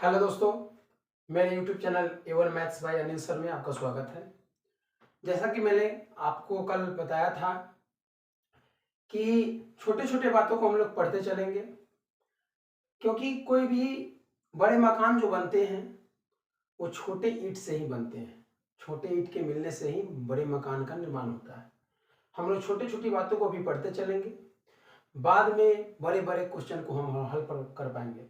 Hello दोस्तों, मेरे YouTube channel A1 maths by Anil sir में आपका स्वागत है। जैसा कि मैंने आपको कल बताया था कि छोटे छोटे बातों को हम लोग पढ़ते चलेंगे, क्योंकि कोई भी बड़े मकान जो बनते हैं वो छोटे ईंट से ही बनते हैं। छोटे ईंट के मिलने से ही बड़े मकान का निर्माण होता है। हम लोग छोटी छोटी बातों को भी पढ़ते चलेंगे, बाद में बड़े बड़े क्वेश्चन को हम हल कर पाएंगे।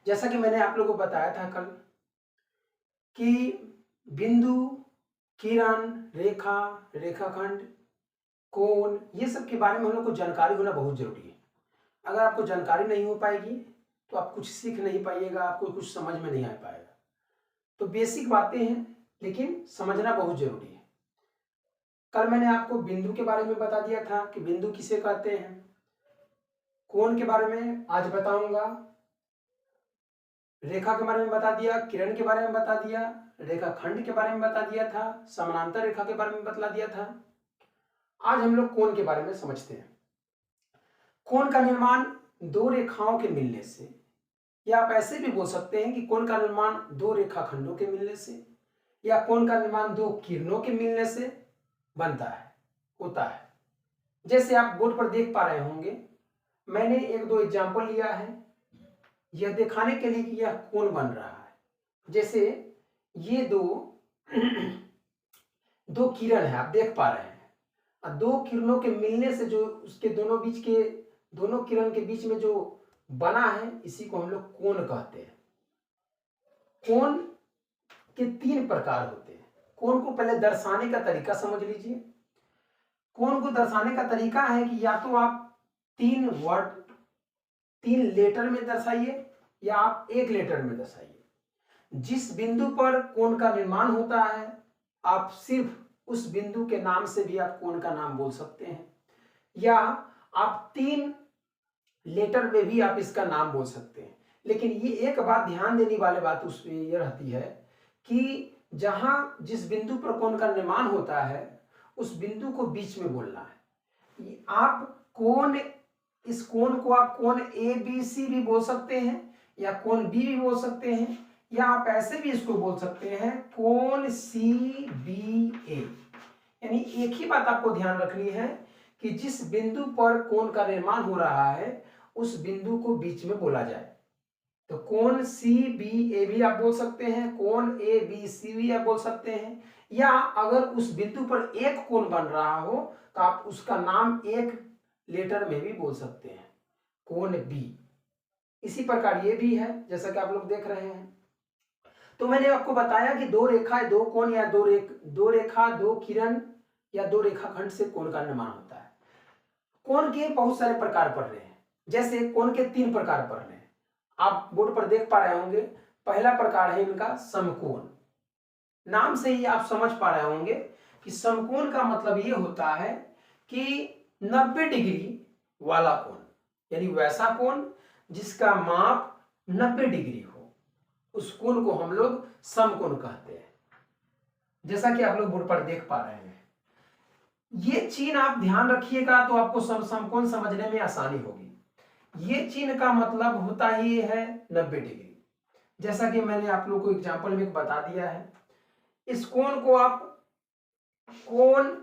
जैसा कि मैंने आप लोगों को बताया था कल कि बिंदु, किरण, रेखा, रेखाखंड, कोण, ये सब के बारे में हम लोग को जानकारी होना बहुत जरूरी है। अगर आपको जानकारी नहीं हो पाएगी तो आप कुछ सीख नहीं पाइएगा, आपको कुछ समझ में नहीं आ पाएगा। तो बेसिक बातें हैं, लेकिन समझना बहुत जरूरी है। कल मैंने आपको बिंदु के बारे में बता दिया था कि बिंदु किसे कहते हैं। कोण के बारे में आज बताऊंगा, रेखा के बारे में बता दिया, किरण के बारे में बता दिया, रेखाखंड के बारे में बता दिया था, समानांतर रेखा के बारे में बतला दिया था। आज हम लोग कोण के बारे में समझते हैं। कोण का निर्माण दो रेखाओं के मिलने से, या आप ऐसे भी बोल सकते हैं कि कोण का निर्माण दो रेखाखंडों के मिलने से, या कोण का निर्माण दो किरणों के मिलने से बनता है, होता है। जैसे आप बोर्ड पर देख पा रहे होंगे, मैंने एक दो एग्जाम्पल लिया है यह दिखाने के लिए कि यह कोण बन रहा है। जैसे ये दो किरण है, आप देख पा रहे हैं। दो किरणों के मिलने से जो उसके दोनों किरण के बीच में जो बना है, इसी को हम लोग कोण कहते हैं। कोण के तीन प्रकार होते हैं। कोण को पहले दर्शाने का तरीका समझ लीजिए। कोण को दर्शाने का तरीका है कि या तो आप तीन लेटर में दर्शाइए या आप एक लेटर में दर्शाइए। जिस बिंदु पर कोण का निर्माण होता है, आप सिर्फ उस बिंदु के नाम से भी आप कोण का नाम बोल सकते हैं, या आप तीन लेटर में भी आप इसका नाम बोल सकते हैं। लेकिन ये एक बात ध्यान देने वाली बात उसमें यह रहती है कि जहां जिस बिंदु पर कोण का निर्माण होता है, उस बिंदु को बीच में बोलना है। आप कोण, इस कोण को आप कोण ABC भी बोल सकते हैं, या कोण B भी बोल सकते हैं, या आप ऐसे भी इसको बोल सकते हैं कोण CBA। यानी एक ही बात आपको ध्यान रखनी है कि जिस बिंदु पर कोण का निर्माण हो रहा है, उस बिंदु को बीच में बोला जाए। तो कोण CBA भी आप बोल सकते हैं, कोण ABC भी आप बोल सकते हैं, या अगर उस बिंदु पर एक कोण बन रहा हो तो आप उसका नाम एक लेटर में भी बोल सकते हैं, कोण B। इसी प्रकार ये भी है, जैसा कि आप लोग देख रहे हैं। तो मैंने आपको बताया कि दो रेखा, दो कोण, या दो रेखा, दो किरण या दो रेखाखंड से कोण का निर्माण होता है। कोण के बहुत सारे प्रकार पढ़ रहे हैं। जैसे कोण के तीन प्रकार पढ़ रहे हैं, आप बोर्ड पर देख पा रहे होंगे। पहला प्रकार है इनका समकोण। नाम से ही आप समझ पा रहे होंगे कि समकोण का मतलब ये होता है कि 90 डिग्री वाला कोण, यानी वैसा कोण जिसका माप 90 डिग्री हो, उस कोण को हम लोग समकोण कहते हैं। जैसा कि आप लोग बोर्ड पर देख पा रहे हैं, ये चिन्ह आप ध्यान रखिएगा तो आपको समकोण समझने में आसानी होगी। ये चिन्ह का मतलब होता ही है 90 डिग्री। जैसा कि मैंने आप लोगों को एग्जांपल में बता दिया है। इस कोण को आप कोण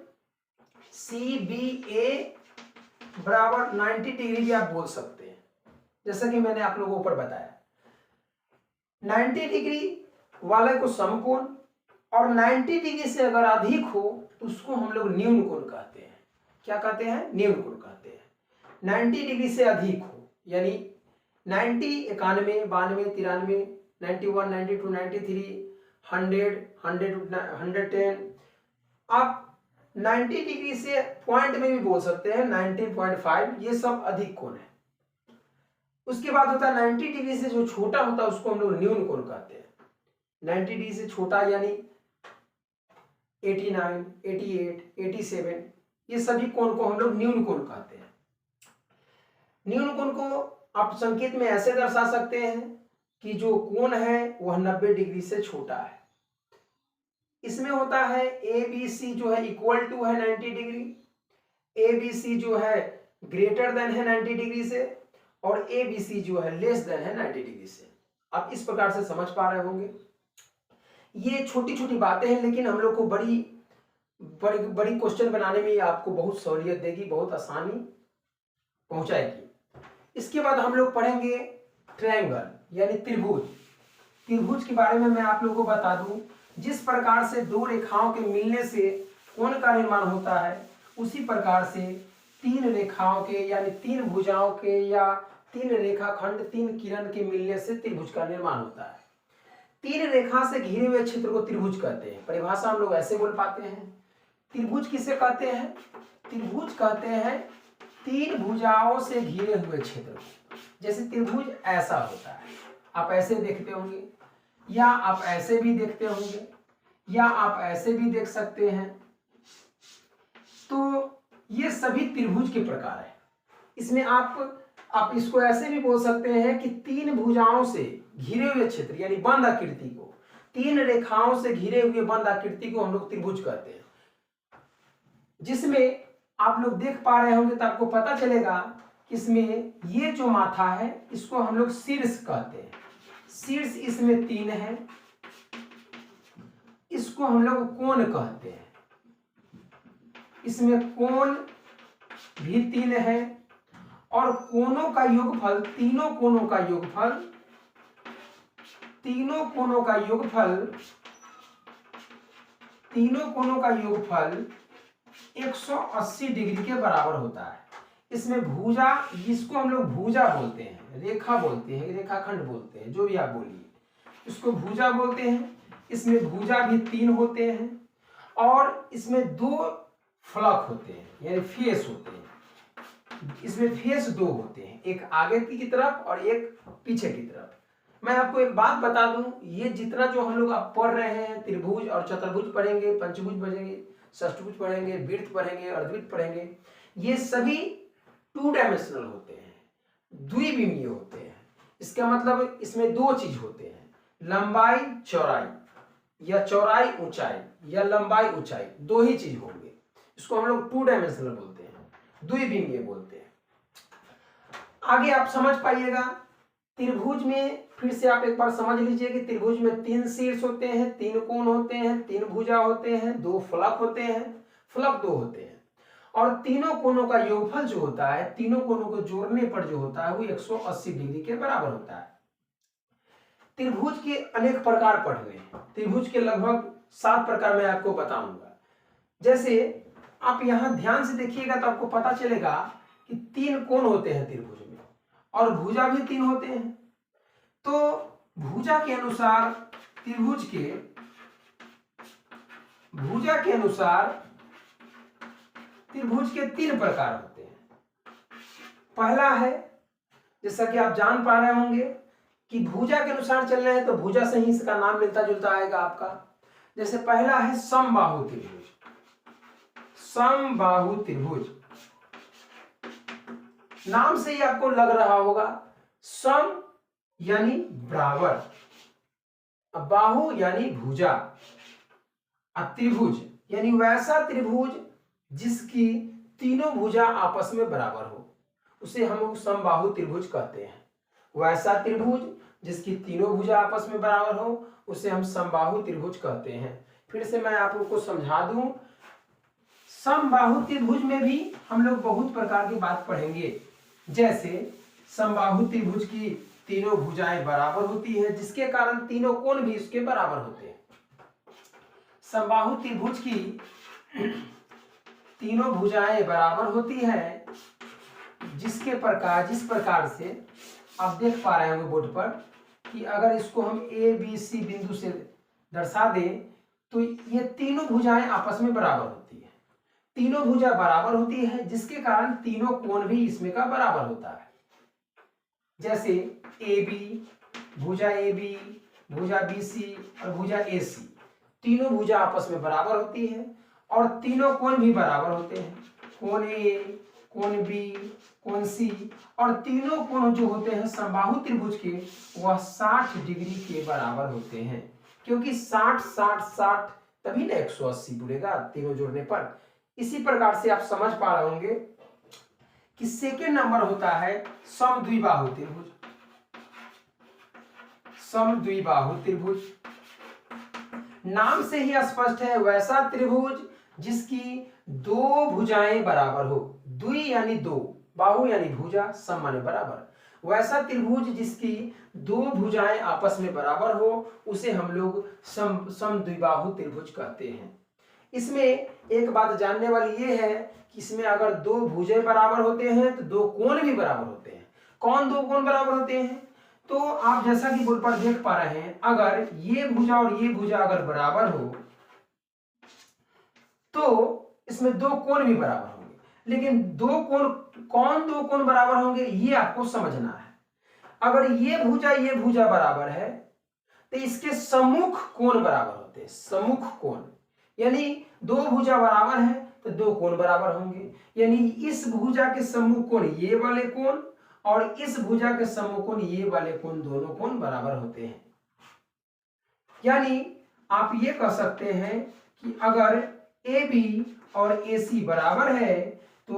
CBA बराबर 90 डिग्री भी आप बोल सकते हैं। जैसा कि मैंने आप लोगों को ऊपर बताया, 90 डिग्री वाले को समकोण, और 90 डिग्री से अगर अधिक हो तो उसको हम लोग न्यून कोण कहते हैं। क्या कहते हैं? न्यून कोण कहते हैं। 90 डिग्री से अधिक हो, यानी 90, 91, 92, 93, 91, 92, 93, 100, 110। आप 90 डिग्री से पॉइंट में भी बोल सकते हैं 19.5, ये सब अधिक कोण है। उसके बाद होता है 90 डिग्री से जो छोटा होता है उसको हम लोग न्यून कोण कहते हैं। 90 डिग्री से छोटा यानी 89, 88, 87, ये सभी कोण को हम लोग न्यून कोण कहते हैं। न्यून कोण को आप संकेत में ऐसे दर्शा सकते हैं कि जो कोण है वह 90 डिग्री से छोटा है। इसमें होता है ABC जो है इक्वल टू है 90 डिग्री, ABC जो है ग्रेटर देन है 90 डिग्री से, और ABC जो है लेस देन है 90 डिग्री से। आप इस प्रकार से समझ पा रहे होंगे। ये छोटी छोटी बातें हैं, लेकिन हम लोग को बड़ी बड़ी बड़ी क्वेश्चन बनाने में आपको बहुत सहूलियत देगी, बहुत आसानी पहुंचाएगी। इसके बाद हम लोग पढ़ेंगे ट्रायंगल यानी त्रिभुज। त्रिभुज के बारे में मैं आप लोगों को बता दूं, जिस प्रकार से दो रेखाओं के मिलने से कोण का निर्माण होता है, उसी प्रकार से तीन रेखाओं के यानी तीन भुजाओं के या तीन रेखाखंड, तीन किरण के मिलने से त्रिभुज का निर्माण होता है। तीन रेखा से घिरे हुए क्षेत्र को त्रिभुज कहते हैं। परिभाषा हम लोग ऐसे बोल पाते हैं। त्रिभुज किसे कहते हैं? त्रिभुज कहते हैं तीन भुजाओं से घिरे हुए क्षेत्र को। जैसे त्रिभुज ऐसा होता है, आप ऐसे देखते होंगे, या आप ऐसे भी देखते होंगे, या आप ऐसे भी देख सकते हैं। तो ये सभी त्रिभुज के प्रकार है। इसमें आप इसको ऐसे भी बोल सकते हैं कि तीन भुजाओं से घिरे हुए क्षेत्र यानी बंद आकृति को, तीन रेखाओं से घिरे हुए बंद आकृति को हम लोग त्रिभुज कहते हैं। जिसमें आप लोग देख पा रहे होंगे तो आपको पता चलेगा कि इसमें ये जो माथा है इसको हम लोग शीर्ष कहते हैं। शीर्ष इसमें तीन है, इसको हम लोग कोण कहते हैं। इसमें कोण भी तीन है, और कोणों का योगफल, तीनों कोणों का योगफल, तीनों कोणों का योगफल, तीनों कोणों का योगफल 180 डिग्री के बराबर होता है। इसमें भुजा, जिसको हम लोग भुजा बोलते हैं, रेखा बोलते हैं, रेखाखंड बोलते हैं, जो भी आप बोलिए, इसको भुजा बोलते हैं। इसमें भुजा भी तीन होते हैं, और इसमें दो फलक होते हैं यानी फेस होते हैं। इसमें फेस दो होते हैं, एक आगे की तरफ और एक पीछे की तरफ। मैं आपको एक बात बता दूं, ये जितना जो हम लोग आप पढ़ रहे हैं, त्रिभुज और चतुर्भुज पढ़ेंगे, पंचभुज पढ़ेंगे, षष्ठभुज पढ़ेंगे, वृत्त पढ़ेंगे, अर्धवृत्त पढ़ेंगे, ये सभी 2 डायमेंशनल होते हैं, द्विविमीय होते हैं। इसका मतलब इसमें दो चीज होते हैं, लंबाई चौड़ाई, या चौड़ाई ऊंचाई, या लंबाई ऊंचाई, दो ही चीज होंगे। इसको हम लोग 2 डायमेंशनल बोलते हैं, द्विविमीय बोलते हैं। आगे आप समझ पाइएगा। त्रिभुज में फिर से आप एक बार समझ लीजिए कि त्रिभुज में 3 शीर्ष होते हैं, 3 कोण होते हैं, 3 भुजा होते हैं, 2 फलक होते हैं, फलक 2 होते हैं, और तीनों कोणों का योगफल जो होता है, तीनों कोणों को जोड़ने पर जो होता है वो 180 डिग्री के बराबर होता है। त्रिभुज के अनेक प्रकार पढ़ने हैं। त्रिभुज के लगभग 7 प्रकार मैं आपको बताऊंगा। जैसे आप यहां ध्यान से देखिएगा तो आपको पता चलेगा कि 3 कोण होते हैं त्रिभुज में, और भुजा भी 3 होते हैं। तो भुजा के अनुसार त्रिभुज के 3 प्रकार होते हैं। पहला है, जैसा कि आप जान पा रहे होंगे कि भुजा के अनुसार चलना है तो भुजा से ही इसका नाम मिलता जुलता आएगा आपका। जैसे पहला है समबाहु त्रिभुज। समबाहु त्रिभुज नाम से ही आपको लग रहा होगा, सम यानी बराबर, बाहु यानी भुजा, त्रिभुज यानी वैसा त्रिभुज जिसकी तीनों भुजा आपस में बराबर हो, उसे हम लोग समबाहु त्रिभुज कहते हैं। वैसा त्रिभुज जिसकी तीनों भुजा आपस में बराबर हो, उसे हम समबाहु त्रिभुज कहते हैं। फिर से मैं आप लोग को समझा दूं, समबाहु त्रिभुज में भी हम लोग बहुत प्रकार की बात पढ़ेंगे। जैसे समबाहु त्रिभुज की तीनों भुजाएं बराबर होती है, जिसके कारण तीनों कोण भी इसके बराबर होते हैं। समबाहु त्रिभुज की तीनों भुजाएं बराबर होती है, जिस प्रकार से आप देख पा रहे होंगे बोर्ड पर कि अगर इसको हम ए बी सी बिंदु से दर्शा दें तो ये तीनों भुजाएं आपस में बराबर होती है। तीनों भुजा बराबर होती है, जिसके कारण तीनों कोण भी इसमें का बराबर होता है। जैसे ए बी, भुजा ए बी, भुजा बी सी और भुजा ए सी, तीनों भुजा आपस में बराबर होती है, और तीनों कोण भी बराबर होते हैं। कोण ए, कोण बी, कोण सी, और तीनों कोण जो होते हैं समबाहु त्रिभुज के, वह 60 डिग्री के बराबर होते हैं। क्योंकि 60 60 60 तभी ना 180 जुड़ेगा तीनों जोड़ने पर। इसी प्रकार से आप समझ पा रहे होंगे कि सेकेंड नंबर होता है समद्विबाहु त्रिभुज। समद्विबाहु त्रिभुज। नाम से ही स्पष्ट है, वैसा त्रिभुज जिसकी दो भुजाएं बराबर हो। द्वि यानी दो, बाहु यानी भुजा, सम माने बराबर। वैसा त्रिभुज जिसकी दो भुजाएं आपस में बराबर हो उसे हम लोग समद्विबाहु त्रिभुज कहते हैं। इसमें एक बात जानने वाली ये है कि इसमें अगर दो भुजें बराबर होते हैं तो दो कोण भी बराबर होते हैं। कौन दो कोण बराबर होते हैं? तो आप जैसा कि बोर्ड पर देख पा रहे हैं, अगर ये भुजा और ये भुजा अगर बराबर हो तो इसमें दो कोण भी बराबर होंगे। लेकिन दो कोण, कौन दो कोण बराबर होंगे ये आपको समझना है। अगर ये भुजा बराबर है तो इसके सम्मुख कोण बराबर होते हैं। सम्मुख कोण यानी दो भुजा बराबर है तो दो कोण बराबर होंगे। यानी इस भुजा के सम्मुख कोण ये वाले कोण और इस भुजा के सम्मुख कोण ये वाले कोण, दोनों कोण बराबर होते हैं। यानी आप ये कह सकते हैं कि अगर AB और AC बराबर है तो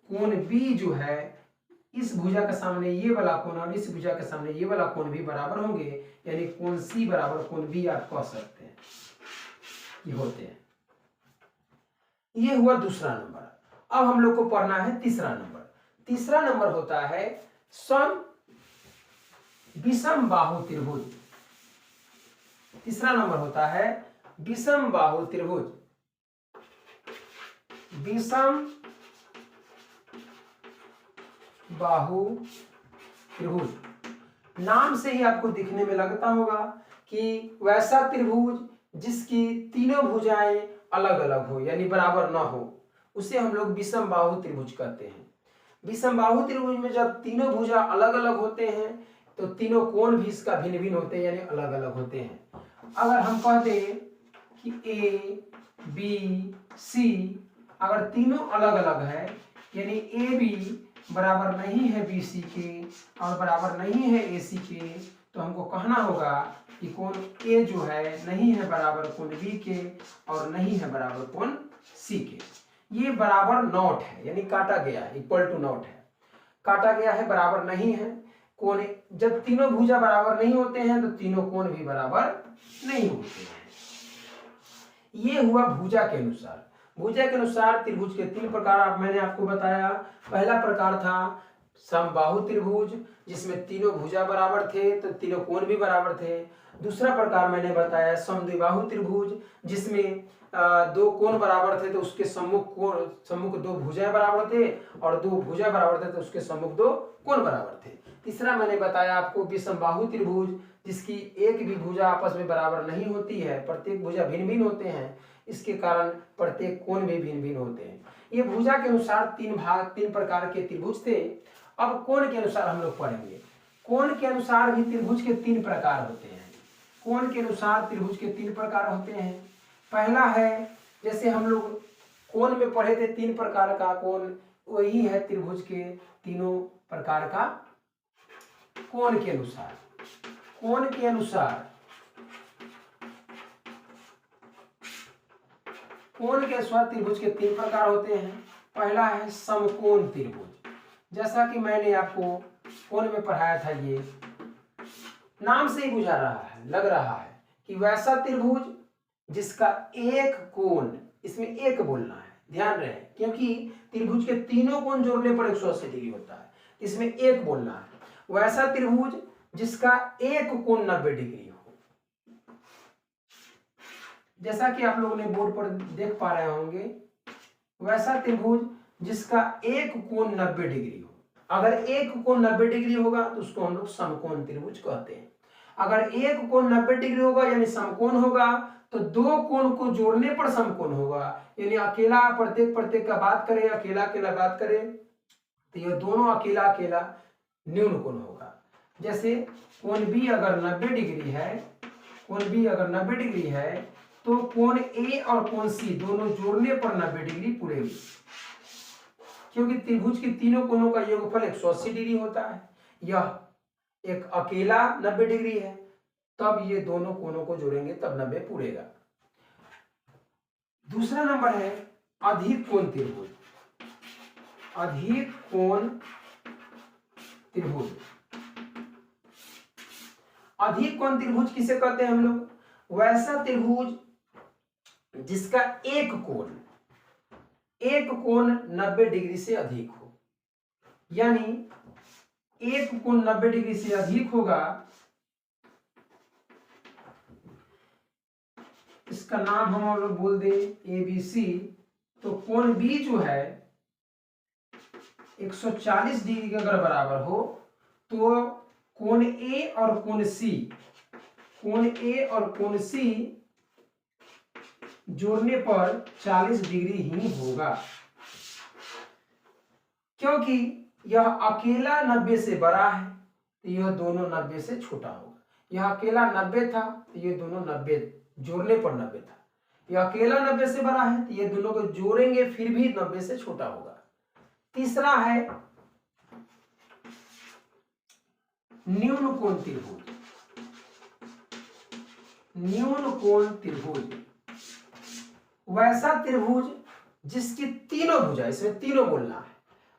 कोण B जो है, इस भुजा के सामने ये वाला कोण और इस भुजा के सामने ये वाला कोण भी बराबर होंगे। यानी कोण C बराबर कोण B आप कह सकते हैं, ये होते हैं। ये हुआ दूसरा नंबर। अब हम लोग को पढ़ना है तीसरा नंबर। तीसरा नंबर होता है विषम बाहु त्रिभुज। तीसरा नंबर होता है विषम बाहु त्रिभुज। विषम बाहु त्रिभुज नाम से ही आपको दिखने में लगता होगा कि वैसा त्रिभुज जिसकी तीनों भुजाएं अलग अलग हो यानी बराबर ना हो, उसे हम लोग विषम बाहु त्रिभुज कहते हैं। विषम बाहु त्रिभुज में जब तीनों भुजा अलग अलग होते हैं तो तीनों कोण भी इसका भिन्न भिन्न होते हैं यानी अलग अलग होते हैं। अगर हम कहते हैं कि A B C अगर तीनों अलग अलग है यानी AB बराबर नहीं है BC के और बराबर नहीं है AC के, तो हमको कहना होगा कि कोण A जो है नहीं है बराबर कोण B के और नहीं है बराबर कोण C के। ये बराबर नॉट है यानी काटा गया है, इक्वल टू नॉट है, काटा गया है, बराबर नहीं है। कोण जब तीनों भुजा बराबर नहीं होते हैं तो तीनों कोण भी बराबर नहीं होते हैं। ये हुआ भुजा के अनुसार। भुजा के अनुसार त्रिभुज के तीन प्रकार मैंने आपको बताया। पहला प्रकार था समबाहु त्रिभुज जिसमें तीनों भुजा बराबर थे तो तीनों कोण भी बराबर थे। दूसरा प्रकार मैंने बताया समद्विबाहु त्रिभुज जिसमें दो कोण बराबर थे तो उसके सम्मुख दो भुजाएं बराबर थे और दो भुजा बराबर थे तो उसके सम्मुख दो कोण बराबर थे। तीसरा मैंने बताया आपको विषमबाहु त्रिभुज जिसकी एक भी भुजा आपस में बराबर नहीं होती है, प्रत्येक भुजा भिन्न भिन्न होते हैं, इसके कारण प्रत्येक कोण भी भिन्न भिन्न होते हैं। ये भुजा के अनुसार तीन प्रकार के त्रिभुज थे। अब कोण के अनुसार हम लोग पढ़ेंगे। कोण के अनुसार भी त्रिभुज के तीन प्रकार होते हैं। कोण के अनुसार त्रिभुज के तीन प्रकार होते हैं। पहला है जैसे हम लोग कोण में पढ़े थे तीन प्रकार का कोण, वही है त्रिभुज के तीनों प्रकार का कोण के अनुसार। कोण के अनुसार त्रिभुज के तीन प्रकार होते हैं। पहला है समकोण त्रिभुज, जैसा कि मैंने आपको कोण में पढ़ाया था। ये नाम से ही बुझा रहा है, लग रहा है कि वैसा त्रिभुज जिसका एक कोण, इसमें एक बोलना है, ध्यान रहे, क्योंकि त्रिभुज के तीनों कोण जोड़ने पर 180 डिग्री होता है, इसमें एक बोलना है। वैसा त्रिभुज जिसका एक कोण 90 डिग्री हो, जैसा कि आप लोगों ने बोर्ड पर देख पा रहे होंगे। वैसा त्रिभुज जिसका एक कोण 90 डिग्री हो। अगर एक कोण 90 डिग्री होगा तो उसको हम लोग समकोण त्रिभुज कहते हैं। अगर एक कोण 90 डिग्री होगा यानी समकोण होगा तो दो कोण को जोड़ने पर समकोण होगा। यानी अकेला प्रत्येक का बात करें, अकेला बात करें तो ये दोनों अकेला न्यून कोण होगा। जैसे कोण B अगर 90 डिग्री है, कोण B अगर 90 डिग्री है तो कोण A और कोण C दोनों जोड़ने पर 90 डिग्री पूरेगी, क्योंकि त्रिभुज के तीनों कोणों का योगफल 180 डिग्री होता है। यह एक अकेला 90 डिग्री है, तब ये दोनों कोणों को जोड़ेंगे तब 90 पूरेगा। दूसरा नंबर है अधिक कोण त्रिभुज। अधिक कोण त्रिभुज, अधिक कोण त्रिभुज किसे कहते हैं हम लोग? वैसा त्रिभुज जिसका एक कोण 90 डिग्री से अधिक हो, यानी एक कोण 90 डिग्री से अधिक होगा, इसका नाम हम लोग बोल दे ABC। तो कोण B जो है 140 डिग्री के अगर बराबर हो तो कोण A और कोण C जोड़ने पर 40 डिग्री ही होगा, क्योंकि यह अकेला 90 से बड़ा है तो यह दोनों 90 से छोटा होगा। यह अकेला 90 था तो ये दोनों 90 जोड़ने पर 90 था, यह अकेला 90 से बड़ा है तो ये दोनों को जोड़ेंगे फिर भी 90 से छोटा होगा। तीसरा है न्यून कोण त्रिभुज। वैसा त्रिभुज जिसकी तीनों भुजाएं, इसमें तीनों बोलना है,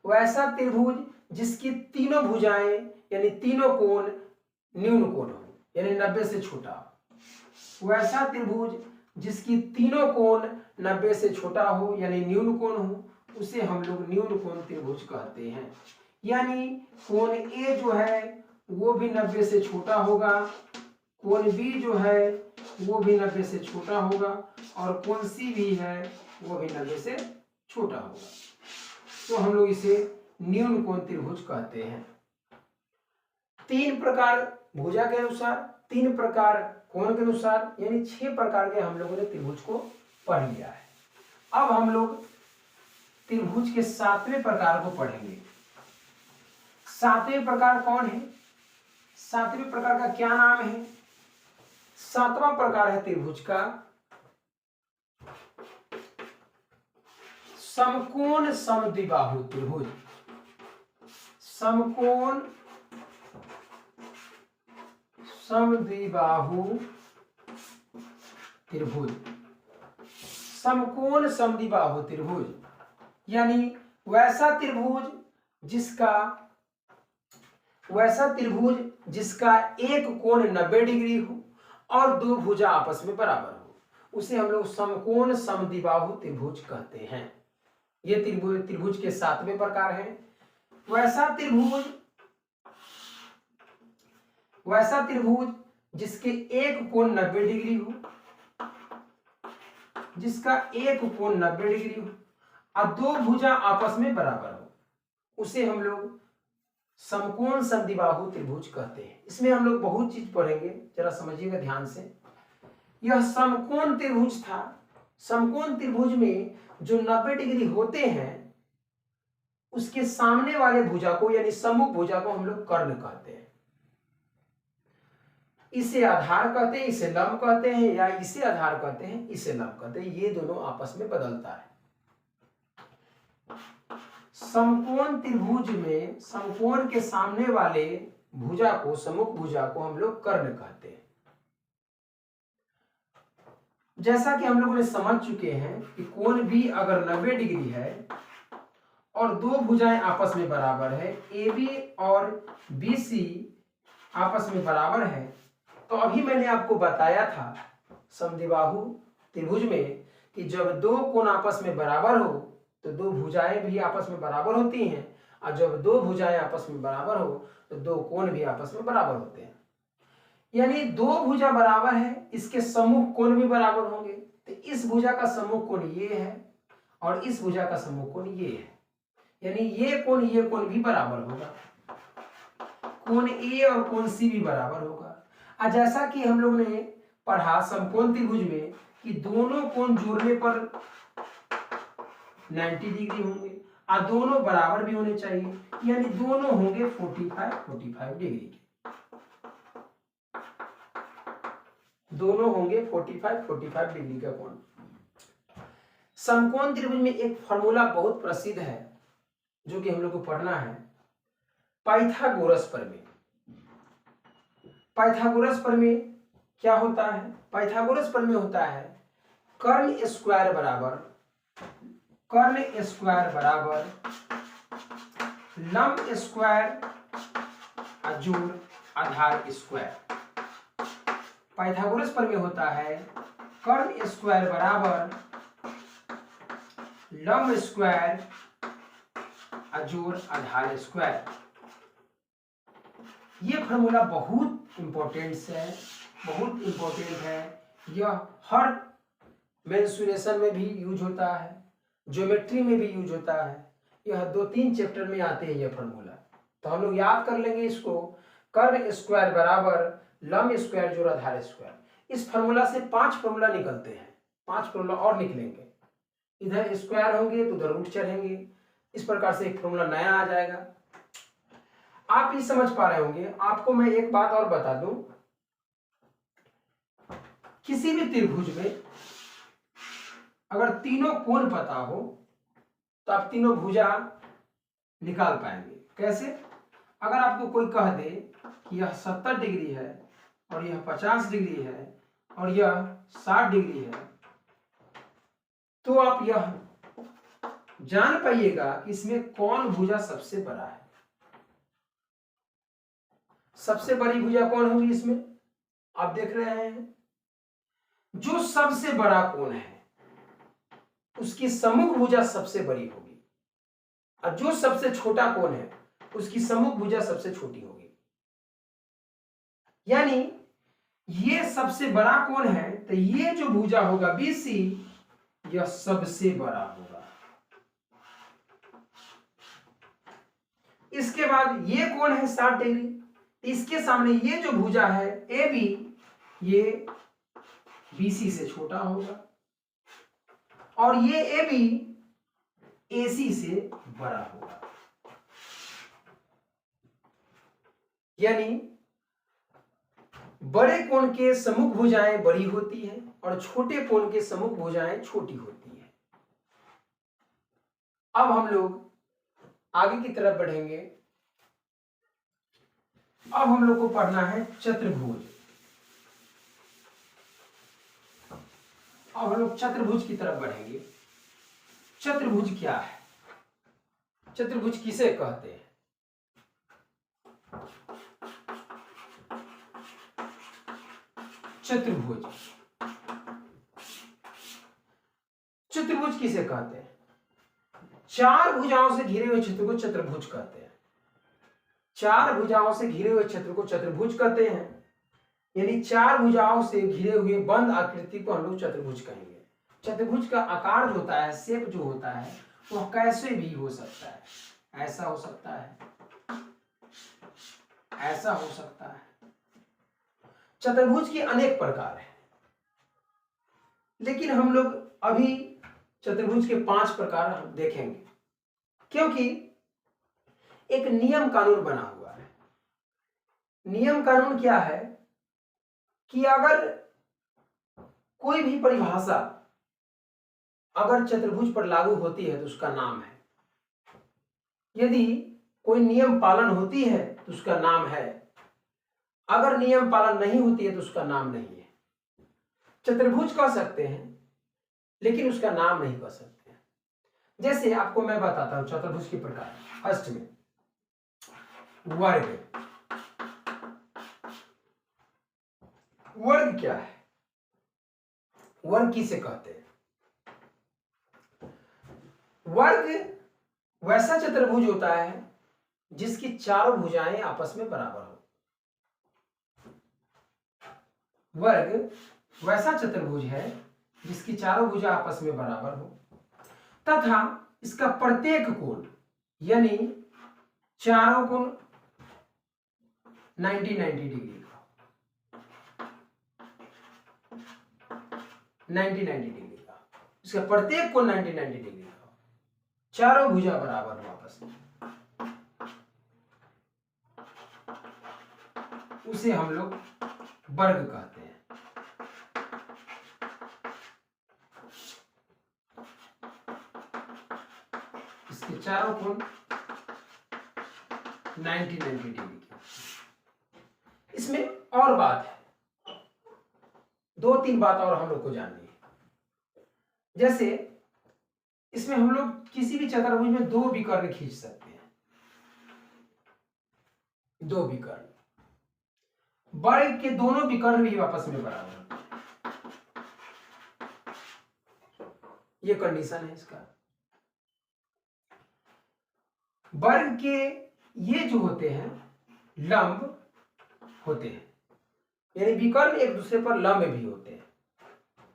वैसा त्रिभुज जिसकी तीनों भुजाएं यानी तीनों कोण न्यून कोण हो, यानी 90 से छोटा हो। वैसा त्रिभुज जिसकी तीनों कोण 90 से छोटा हो यानी न्यून कोण हो, उसे हम लोग न्यून कोण त्रिभुज कहते हैं। यानी कोण A जो है वो भी 90 से छोटा होगा, कोण B जो है वो भी 90 से छोटा होगा, और कोण C भी है वो भी 90 से छोटा होगा। तो हम लोग इसे न्यून कोण त्रिभुज कहते हैं। 3 प्रकार भुजा के अनुसार, 3 प्रकार कोण के अनुसार, यानी 6 प्रकार के हम लोगों ने त्रिभुज को पढ़ लिया है। अब हम लोग त्रिभुज के 7वें प्रकार को पढ़ेंगे। 7वें प्रकार कौन है? 7वें प्रकार का क्या नाम है? 7वां प्रकार है त्रिभुज का समकोण समद्विबाहु त्रिभुज। समकोण समद्विबाहु त्रिभुज। समकोण समद्विबाहु त्रिभुज यानी वैसा त्रिभुज जिसका एक कोण 90 डिग्री हो और दो भुजा आपस में बराबर हो, उसे हम लोग समकोण समद्विबाहु त्रिभुज कहते हैं। ये त्रिभुज के 7वें प्रकार हैं। वैसा त्रिभुज जिसके एक कोण 90 डिग्री हो, जिसका एक कोण 90 डिग्री हो और दो भुजा आपस में बराबर हो, उसे हम लोग समकोण समद्विबाहु त्रिभुज कहते हैं। इसमें हम लोग बहुत चीज पढ़ेंगे, जरा समझिएगा ध्यान से। यह समकोण त्रिभुज था। समकोण त्रिभुज में जो 90 डिग्री होते हैं उसके सामने वाले भुजा को यानी सम्मुख भुजा को हम लोग कर्ण कहते हैं। इसे आधार कहते हैं, इसे लंब कहते हैं, या इसे आधार कहते हैं, इसे लंब कहते हैं। ये दोनों आपस में बदलता है। समकोण त्रिभुज में समकोण के सामने वाले भुजा को, सम्मुख भुजा को हम लोग कर्ण कहते हैं। जैसा कि हम लोगों ने समझ चुके हैं कि कोण B अगर 90 डिग्री है और दो भुजाएं आपस में बराबर है, AB और BC आपस में बराबर है, तो अभी मैंने आपको बताया था समद्विबाहु त्रिभुज में कि जब दो कोण आपस में बराबर हो तो दो भुजाएं भी आपस में बराबर होती हैं, और जब दो भुजाएं आपस में बराबर हो तो दो कोण भी आपस में बराबर होते हैं। यानी दो भुजा बराबर है, इसके सम्मुख कोण भी बराबर होंगे। तो इस भुजा का सम्मुख कोण ये है और इस भुजा का सम्मुख कोण ये है, यानी ये कोण भी बराबर होगा। कोण A और कोण C भी बराबर होगा। और जैसा कि हम लोग ने पढ़ा समकोण त्रिभुज में कि दोनों कोण जोड़ने पर 90 डिग्री होंगे और दोनों बराबर भी होने चाहिए, यानी दोनों होंगे 45 डिग्री के। दोनों होंगे 45 डिग्री का कोण। समकोण त्रिभुज में एक फॉर्मूला बहुत प्रसिद्ध है जो कि हम लोग को पढ़ना है, पाइथागोरस प्रमेय। पाइथागोरस प्रमेय क्या होता है? पाइथागोरस प्रमेय होता है कर्ण स्क्वायर बराबर लंब स्क्वायर जोड़ आधार स्क्वायर। पाइथागोरस प्रमेय होता है कर्ण स्क्वायर बराबर लंब स्क्वायर जोड़ आधार स्क्वायर। ये फॉर्मूला बहुत इंपॉर्टेंट है, बहुत इंपॉर्टेंट है। यह हर मेंसुरेशन में भी यूज होता है, ज्योमेट्री में भी यूज होता है। यह 2-3 चैप्टर में आते हैं ये फॉर्मूला, तो हम लोग याद कर लेंगे इसको। कर्ण स्क्वायर बराबर लंब स्क्वायर जोड़ आधार स्क्वायर। इस फॉर्मूला से 5 फॉर्मूला निकलते हैं, 5 फॉर्मूला और निकलेंगे। इधर स्क्वायर होंगे तो उधर रूट चढ़ेंगे, इस प्रकार से एक फॉर्मूला नया आ जाएगा। आप ये समझ पा रहे होंगे। आपको मैं एक बात और बता दूं, किसी भी त्रिभुज में अगर तीनों कोण पता हो तो आप तीनों भुजा निकाल पाएंगे। कैसे? अगर आपको कोई कह दे कि यह 70 डिग्री है और यह 50 डिग्री है और यह 60 डिग्री है, तो आप यह जान पाइएगा कि इसमें कौन भुजा सबसे बड़ा है। सबसे बड़ी भुजा कौन होगी इसमें? आप देख रहे हैं, जो सबसे बड़ा कोण है उसकी सम्मुख भुजा सबसे बड़ी होगी, और जो सबसे छोटा कोण है उसकी सम्मुख भुजा सबसे छोटी होगी। यानी ये सबसे बड़ा कोण है तो ये जो भुजा होगा BC, यह सबसे बड़ा होगा। इसके बाद ये कोण है 60 डिग्री, इसके सामने ये जो भुजा है AB, ये BC से छोटा होगा, और ये AB AC से बड़ा होगा। यानी बड़े कोण के सम्मुख भुजाएं बड़ी होती हैं और छोटे कोण के सम्मुख भुजाएं छोटी होती हैं। अब हम लोग आगे की तरफ बढ़ेंगे। अब हम लोग को पढ़ना है चतुर्भुज। अब हम लोग चतुर्भुज की तरफ बढ़ेंगे। चतुर्भुज क्या है? चतुर्भुज किसे कहते हैं? चतुर्भुज, चतुर्भुज किसे कहते हैं? 4 भुजाओं से घिरे हुए क्षेत्र को चतुर्भुज कहते हैं। 4 भुजाओं से घिरे हुए क्षेत्र को चतुर्भुज कहते हैं। यानी 4 भुजाओं से घिरे हुए बंद आकृति को हम लोग चतुर्भुज कहेंगे। चतुर्भुज का आकार जो होता है, शेप जो होता है, वह कैसे भी हो सकता है। ऐसा हो सकता है, ऐसा हो सकता है। चतुर्भुज के अनेक प्रकार हैं, लेकिन हम लोग अभी चतुर्भुज के 5 प्रकार हम देखेंगे, क्योंकि एक नियम कानून बना हुआ है। नियम कानून क्या है कि अगर कोई भी परिभाषा अगर चतुर्भुज पर लागू होती है तो उसका नाम है, यदि कोई नियम पालन होती है तो उसका नाम है, अगर नियम पालन नहीं होती है तो उसका नाम नहीं है। चतुर्भुज कह सकते हैं लेकिन उसका नाम नहीं कह सकते हैं। जैसे आपको मैं बताता हूं चतुर्भुज के प्रकार। फर्स्ट में वर्ग। वर्ग क्या है? वर्ग किसे कहते हैं? वर्ग वैसा चतुर्भुज होता है जिसकी चारों भुजाएं आपस में बराबर हो। वर्ग वैसा चतुर्भुज है जिसकी चारों भुजा आपस में बराबर हो तथा इसका प्रत्येक कोण यानी चारों कोण 90-90 डिग्री का, 90-90 डिग्री का, इसका प्रत्येक कोण 90-90 डिग्री का, चारों भुजा बराबर हो आपस में, उसे हम लोग वर्ग कहते हैं। इसके चारों कोण 90-90 डिग्री के। इसमें और बात है, 2-3 बात और हम लोग को जाननी है। जैसे इसमें हम लोग किसी भी चतुर्भुज में 2 विकर्ण खींच सकते हैं, 2 विकर्ण। वर्ग के दोनों विकर्ण भी आपस में बराबर होते हैं। ये कंडीशन है इसका। वर्ग के ये जो होते हैं लंब होते हैं, यानी विकर्ण एक दूसरे पर लंब भी होते हैं।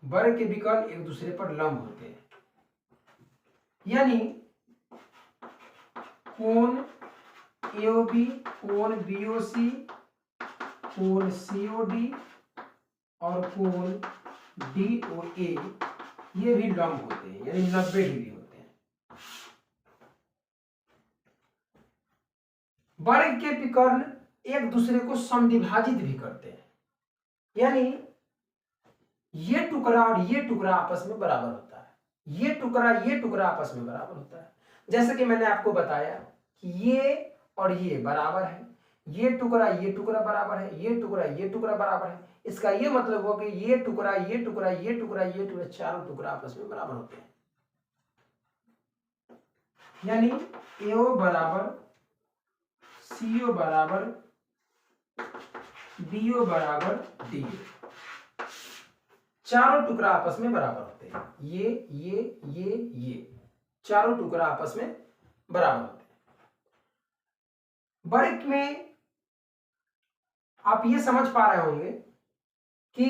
वर्ग के विकर्ण एक दूसरे पर लंब होते हैं, यानी कोण एओबी, कोण बीओसी, कोण सीओडी और कोण डीओए ये भी लंब होते हैं, यानी 90 डिग्री होते हैं। वर्ग के विकर्ण एक दूसरे को समद्विभाजित भी करते हैं, यानी ये टुकड़ा और ये टुकड़ा आपस में बराबर होता है, ये टुकड़ा आपस में बराबर होता है। जैसे कि मैंने आपको बताया कि ये और ये बराबर है, ये टुकड़ा बराबर है, ये टुकड़ा बराबर है। इसका ये मतलब हुआ कि ये टुकड़ा चारों टुकड़ा आपस में बराबर होते हैं, यानी एओ बराबर सीओ बराबर बीओ बराबर डीओ, चारों टुकड़ा आपस में बराबर होते हैं। ये चारों टुकड़ा आपस में बराबर होते हैं। वर्ग में आप ये समझ पा रहे होंगे कि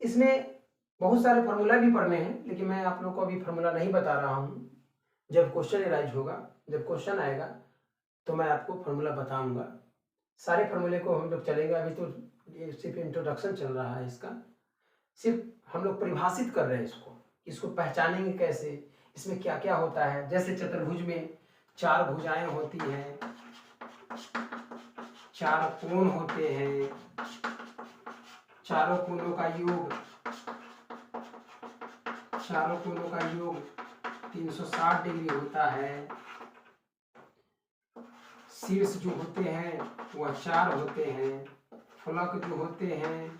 इसमें बहुत सारे फॉर्मूला भी पढ़ने हैं, लेकिन मैं आप लोगों को अभी फॉर्मूला नहीं बता रहा हूं। जब क्वेश्चन एराइज होगा, जब क्वेश्चन आएगा तो मैं आपको फॉर्मूला बताऊंगा। सारे फॉर्मूले को हम लोग चलेंगे, अभी तो ये सिर्फ इंट्रोडक्शन चल रहा है इसका, सिर्फ हम लोग परिभाषित कर रहे हैं इसको पहचानेंगे कैसे, इसमें क्या क्या होता है। जैसे चतुर्भुज में 4 भुजाएं होती हैं, 4 कोण होते हैं, चारों कोणों का योग 360 डिग्री होता है। शीर्ष जो होते हैं वह 4 होते हैं, फलक जो होते हैं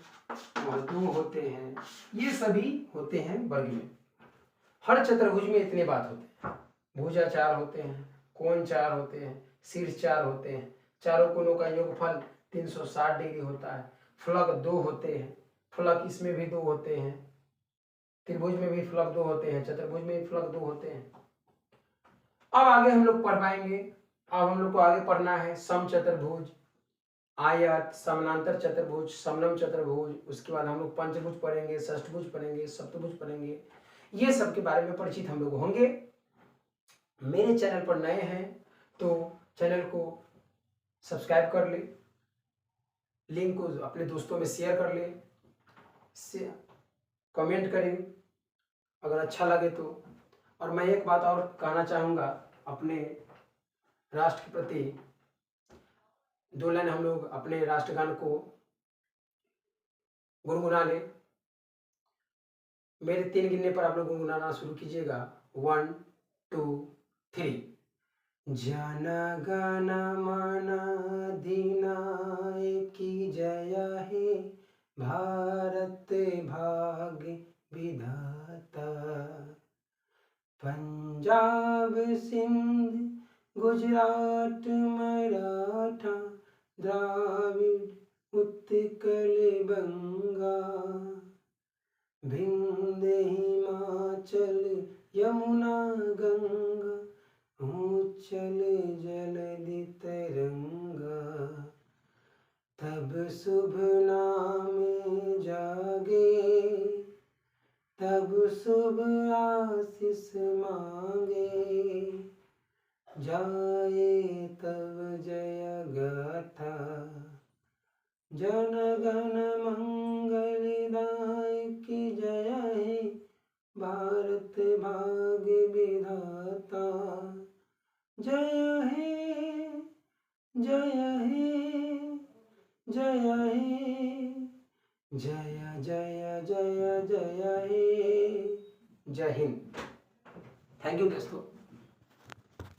वह 2 होते हैं। ये सभी होते हैं वर्ग में। हर चतुर्भुज में इतने बात होते हैं, भुजा 4 होते हैं, कोण 4 होते हैं, शीर्ष 4 होते हैं, चारों कोणों का योगफल 360 डिग्री होता है, फलक 2 होते हैं, फलक इसमें भी 2 होते हैं, त्रिभुज में भी फलक 2 होते हैं, चतुर्भुज में भी फलक 2 होते हैं। अब आगे हम लोग पढ़ पाएंगे। अब हम लोग को आगे पढ़ना है सम चतुर्भुज, आयत, समानांतर चतुर्भुज, समनम चतुर्भुज। उसके बाद हम लोग पंचभुज पढ़ेंगे, षष्ठभुज पढ़ेंगे, सप्तभुज पढ़ेंगे। ये सब के बारे में परिचित हम लोग होंगे। मेरे चैनल पर नए हैं तो चैनल को सब्सक्राइब कर ले, लिंक को अपने दोस्तों में शेयर कर ले, कमेंट करें अगर अच्छा लगे तो। और मैं एक बात और कहना चाहूँगा, अपने राष्ट्र के प्रति 2 लाइन हम लोग अपने राष्ट्रगान को गुनगुना ले। मेरे 3 गिनने पर आप लोग गुनगुनाना शुरू कीजिएगा। 1 2 3। जन गण मन अधिनायकी जय हे, भारत भाग्य विधाता। पंजाब सिंध गुजरात मराठा, द्राविड़ उत्कल बंगा, विंध्य हिमाचल यमुना गंगा, ऊंचल जलधि तरंगा। तब शुभ नाम जागे, तब शुभ आशीष मांगे, जाए तब जय गाथा। जन गण मंगलदायक जय हे, भारत भाग्य विधाता। जय हे, जय हे, जय हे, जय जय जय जय हे। जय हिंद। थैंक यू दोस्तों।